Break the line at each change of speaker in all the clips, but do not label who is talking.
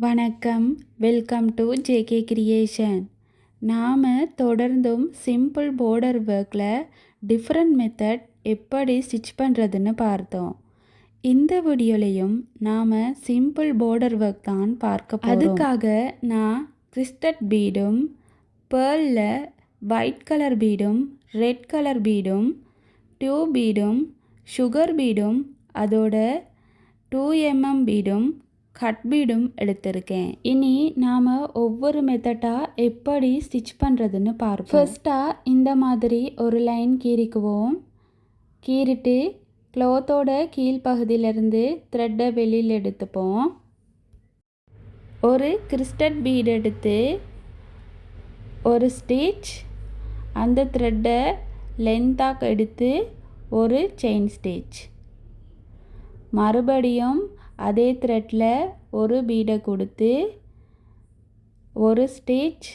வணக்கம், welcome to JK creation. நாம் தொடர்ந்தும் சிம்பிள் border ஒர்க்கில் டிஃப்ரெண்ட் மெத்தட் எப்படி ஸ்டிச் பண்ணுறதுன்னு பார்த்தோம். இந்த வீடியோலையும் நாம் சிம்பிள் border ஒர்க் தான் பார்க்க போகிறோம். அதுக்காக நான் கிறிஸ்டட் பீடும், பேர்லில் ஒயிட் கலர் பீடும், ரெட் கலர் பீடும், டியூப் பீடும், சுகர் பீடும், அதோட 2mm பீடும், கட் பீடும் எடுத்திருக்கேன். இனி நாம் ஒவ்வொரு மெத்தடாக எப்படி ஸ்டிச் பண்ணுறதுன்னு பார்ப்போம். ஃபர்ஸ்ட்டாக இந்த மாதிரி ஒரு லைன் கீறிக்குவோம். கீறிட்டு க்ளோத்தோட கீழ்ப்பகுதியிலேருந்து த்ரெட்டை வெளியில் எடுத்துப்போம். ஒரு கிறிஸ்டட் பீட் எடுத்து ஒரு ஸ்டிச், அந்த த்ரெட்டை லென்த்தாக எடுத்து ஒரு செயின் ஸ்டிச். மறுபடியும் அதே த்ரெட்டில் ஒரு பீடை கொடுத்து ஒரு ஸ்டிச்,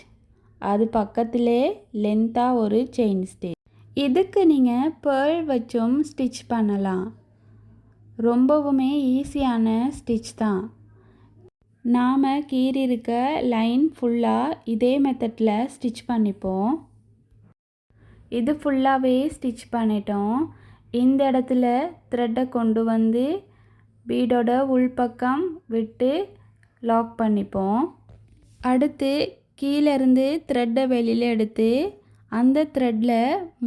அது பக்கத்திலே லென்த்தாக ஒரு செயின் ஸ்டிச். இதுக்கு நீங்கள் பேர்ல் வச்சும் ஸ்டிச் பண்ணலாம். ரொம்பவுமே ஈஸியான ஸ்டிச் தான். நாம் கீறியிருக்க லைன் ஃபுல்லாக இதே மெத்தடில் ஸ்டிச் பண்ணிப்போம். இது ஃபுல்லாகவே ஸ்டிச் பண்ணிட்டோம். இந்த இடத்துல த்ரெட்டை கொண்டு வந்து பீடோட உள்பக்கம் விட்டு லாக் பண்ணிப்போம். அடுத்து கீழேருந்து த்ரெட்டை வெளியில் எடுத்து அந்த த்ரெட்டில்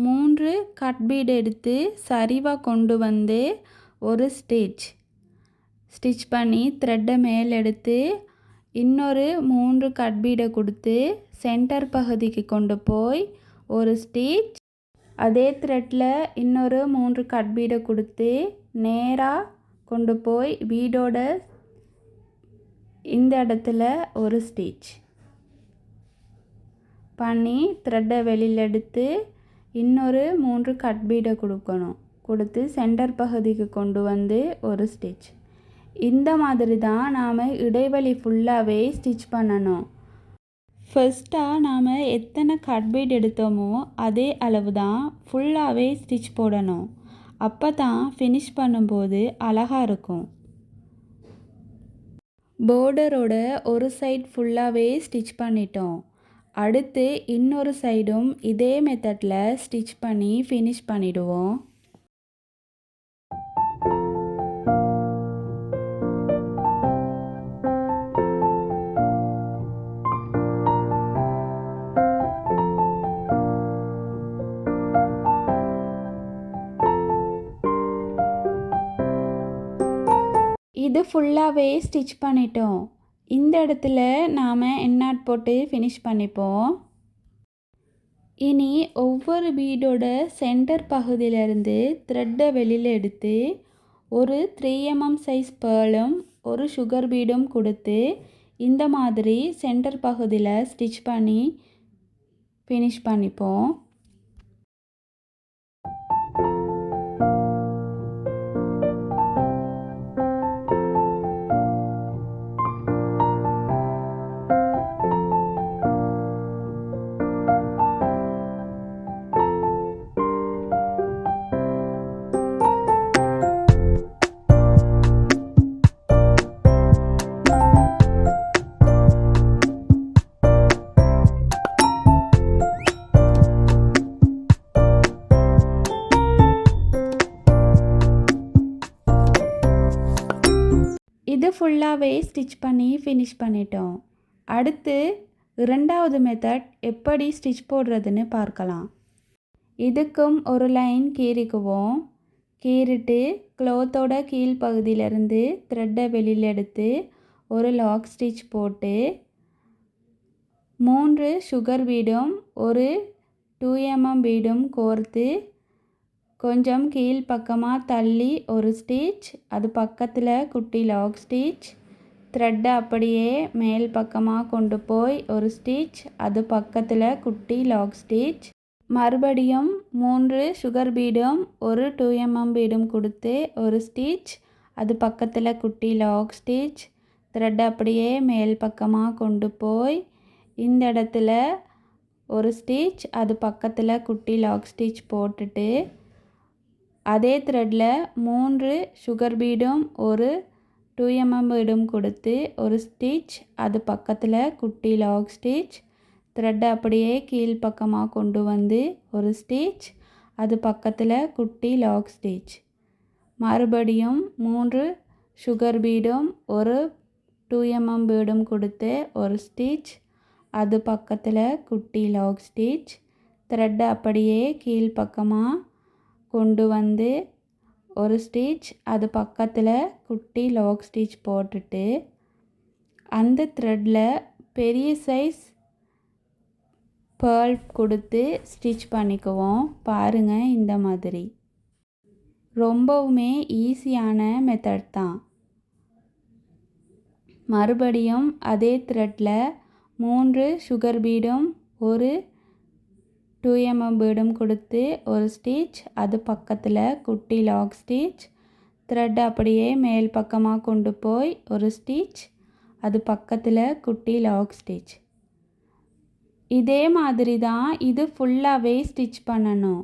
3 கட் பீடு எடுத்து சரிவாக கொண்டு வந்து ஒரு ஸ்டிச் பண்ணி த்ரெட்டை மேலே எடுத்து இன்னொரு 3 கட் பீடை கொடுத்து சென்டர் பகுதிக்கு கொண்டு போய் ஒரு ஸ்டிச். அதே த்ரெட்டில் இன்னொரு 3 கட் பீடை கொடுத்து நேராக கொண்டு போய் பீடோட இந்த இடத்துல ஒரு ஸ்டிச் பண்ணி த்ரெட்டை வெளியில் எடுத்து இன்னொரு 3 கட் பீடை கொடுத்து சென்டர் பகுதிக்கு கொண்டு வந்து ஒரு ஸ்டிச். இந்த மாதிரி தான் நாம் இடைவெளி ஃபுல்லாகவே ஸ்டிச் பண்ணணும். ஃபர்ஸ்ட்டாக நாம் எத்தனை கட் பீட் எடுத்தோமோ அதே அளவு தான் ஃபுல்லாகவே ஸ்டிச் போடணும். அப்போ தான் ஃபினிஷ் பண்ணும்போது அழகாக இருக்கும். போர்டரோட ஒரு சைட் ஃபுல்லாகவே ஸ்டிச் பண்ணிட்டோம். அடுத்து இன்னொரு சைடும் இதே மெத்தடில் ஸ்டிச் பண்ணி ஃபினிஷ் பண்ணிடுவோம். இது ஃபுல்லாகவே ஸ்டிச் பண்ணிட்டோம். இந்த இடத்துல நாம் எண்ணாட் போட்டு ஃபினிஷ் பண்ணிப்போம். இனி ஒவ்வொரு பீடோட சென்டர் பகுதியிலேருந்து த்ரெட்டை வெளியில் எடுத்து ஒரு 3mm சைஸ் பேர்லும் ஒரு சுகர் பீடும் கொடுத்து இந்த மாதிரி சென்டர் பகுதியில் ஸ்டிச் பண்ணி ஃபினிஷ் பண்ணிப்போம். இது ஃபுல்லாகவே ஸ்டிச் பண்ணி ஃபினிஷ் பண்ணிட்டோம். அடுத்து இரண்டாவது மெத்தட் எப்படி ஸ்டிச் போடுறதுன்னு பார்க்கலாம். இதுக்கும் ஒரு லைன் கீறிக்குவோம். கீறிட்டு க்ளோத்தோட கீழ்ப்பகுதியிலேருந்து த்ரெட்டை வெளியில் எடுத்து ஒரு லாக் ஸ்டிச் போட்டு 3 சுகர் பீடும் ஒரு 2mm பீடும் கோர்த்து கொஞ்சம் கீழ்ப்பக்கமாக தள்ளி ஒரு ஸ்டிச், அது பக்கத்தில் குட்டி லாக் ஸ்டிச். த்ரெட்டை அப்படியே மேல் பக்கமாக கொண்டு போய் ஒரு ஸ்டிச், அது பக்கத்தில் குட்டி லாக் ஸ்டிச். மறுபடியும் 3 சுகர் பீடும் ஒரு 2mm பீடும் கொடுத்து ஒரு ஸ்டிச், அது பக்கத்தில் குட்டி லாக் ஸ்டிச். த்ரெட்டை அப்படியே மேல் பக்கமாக கொண்டு போய் இந்த இடத்துல ஒரு ஸ்டிச், அது பக்கத்தில் குட்டி லாக் ஸ்டிச் போட்டுட்டு அதே த்ரெட்டில் 3 சுகர் பீடும் ஒரு 2 mm பீடும் கொடுத்து ஒரு ஸ்டிச், அது பக்கத்தில் குட்டி லாக் ஸ்டிச், த்ரெட்டை அப்படியே கீழ்ப்பக்கமாக கொண்டு வந்து ஒரு ஸ்டிச், அது பக்கத்தில் குட்டி லாக் ஸ்டிச். மறுபடியும் 3 சுகர் பீடும் ஒரு 2 mm பீடும் கொடுத்து ஒரு ஸ்டிச், அது பக்கத்தில் குட்டி லாக் ஸ்டிச், த்ரெட்டை அப்படியே கீழ்ப்பக்கமாக கொண்டு வந்து ஒரு ஸ்டிச், அது பக்கத்தில் குட்டி லாக் ஸ்டிச் போட்டுட்டு அந்த த்ரெட்டில் பெரிய சைஸ் பேர்ல் கொடுத்து ஸ்டிச் பண்ணிக்குவோம். பாருங்கள், இந்த மாதிரி. ரொம்பவுமே ஈஸியான மெத்தட் தான். மறுபடியும் அதே த்ரெட்டில் 3 சுகர் பீடும் ஒரு 2 mm பீடும் கொடுத்து ஒரு ஸ்டிச், அது பக்கத்தில் குட்டி லாக் ஸ்டிச், த்ரெட் அப்படியே மேல் பக்கமாக கொண்டு போய் ஒரு ஸ்டிச், அது பக்கத்தில் குட்டி லாக் ஸ்டிச். இதே மாதிரி தான் இது ஃபுல்லாகவே ஸ்டிச் பண்ணணும்.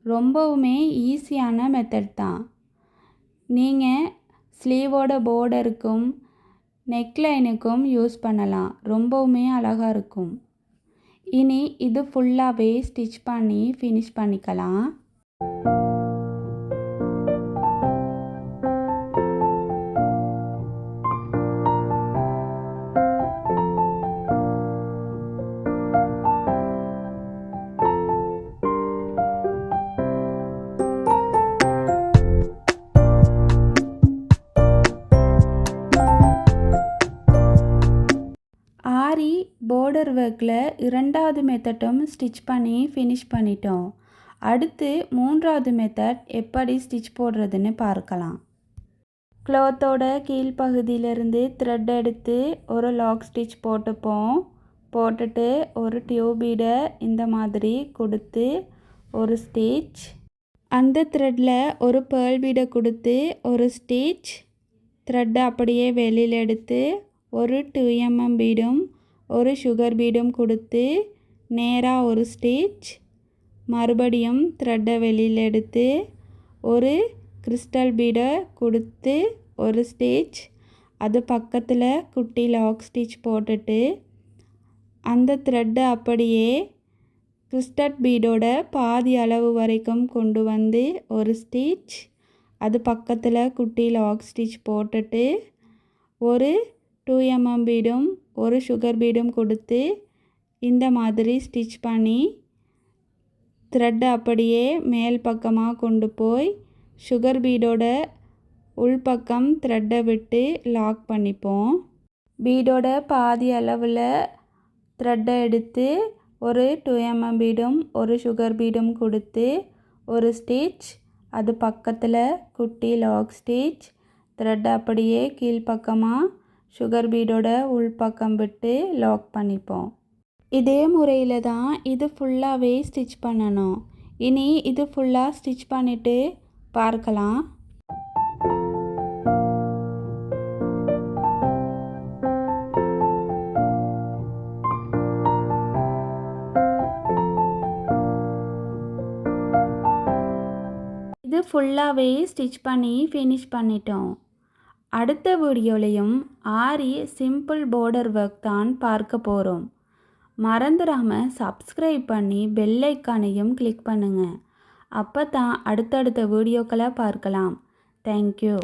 ரொம்பவுமே ஈஸியான மெத்தட் தான். நீங்கள் ஸ்லீவோட பார்டருக்கும் நெக்லைனுக்கும் யூஸ் பண்ணலாம். ரொம்பவுமே அழகாக இருக்கும். இனி இது ஃபுல்லாகவே ஸ்டிச் பண்ணி ஃபினிஷ் பண்ணிக்கலாம். ஆரி பார்டர் ஒர்க்கில் 2வது மெத்தடும் ஸ்டிச் பண்ணி ஃபினிஷ் பண்ணிட்டோம். அடுத்து 3வது மெத்தட் எப்படி ஸ்டிச் போடுறதுன்னு பார்க்கலாம். க்ளாத்தோட கீழ்ப்பகுதியிலிருந்து த்ரெட் எடுத்து ஒரு லாக் ஸ்டிச் போட்டுட்டு ஒரு டியூப் பீடை இந்த மாதிரி கொடுத்து ஒரு ஸ்டிச், அந்த த்ரெட்டில் ஒரு பேர்ல் பீடை கொடுத்து ஒரு ஸ்டிச், த்ரெட்டை அப்படியே வெளியில் எடுத்து ஒரு 2 mm பீடும் ஒரு சுகர் பீடும் கொடுத்து நேராக ஒரு ஸ்டிச், மறுபடியும் த்ரெட்டை வெளியில் எடுத்து ஒரு கிறிஸ்டல் பீடை கொடுத்து ஒரு ஸ்டிச், அது பக்கத்தில் குட்டி லாக் ஸ்டிச் போட்டுட்டு அந்த த்ரெட்டை அப்படியே கிறிஸ்டல் பீடோட பாதி அளவு வரைக்கும் கொண்டு வந்து ஒரு ஸ்டிச், அது பக்கத்தில் குட்டி லாக் ஸ்டிச் போட்டுட்டு ஒரு 2 mm பீடும் ஒரு சுகர் பீடும் கொடுத்து இந்த மாதிரி ஸ்டிச் பண்ணி த்ரெட்டை அப்படியே மேல் பக்கமாக கொண்டு போய் சுகர் பீடோட உள்பக்கம் த்ரெட்டை விட்டு லாக் பண்ணிப்போம். பீடோட பாதி அளவில் த்ரெட்டை எடுத்து ஒரு 2 mm பீடும் ஒரு சுகர் பீடும் கொடுத்து ஒரு ஸ்டிச், அது பக்கத்தில் குட்டி லாக் ஸ்டிச், த்ரெட்டை அப்படியே கீழ்ப்பக்கமாக சுகர் பீடோட உள்பக்கம் விட்டு லாக் பண்ணிப்போம். இதே முறையில் தான் இது ஃபுல்லாகவே ஸ்டிச் பண்ணணும். இனி இது ஃபுல்லாக ஸ்டிச் பண்ணிவிட்டு பார்க்கலாம். இது ஃபுல்லாகவே ஸ்டிச் பண்ணி ஃபினிஷ் பண்ணிட்டோம். அடுத்த வீடியோலையும் ஆரி சிம்பிள் பார்டர் ஒர்க் தான் பார்க்க போகிறோம். மறந்துடாமல் சப்ஸ்கிரைப் பண்ணி பெல் ஐக்கானையும் கிளிக் பண்ணுங்கள். அப்போ தான் அடுத்தடுத்த வீடியோக்களை பார்க்கலாம். தேங்க்யூ.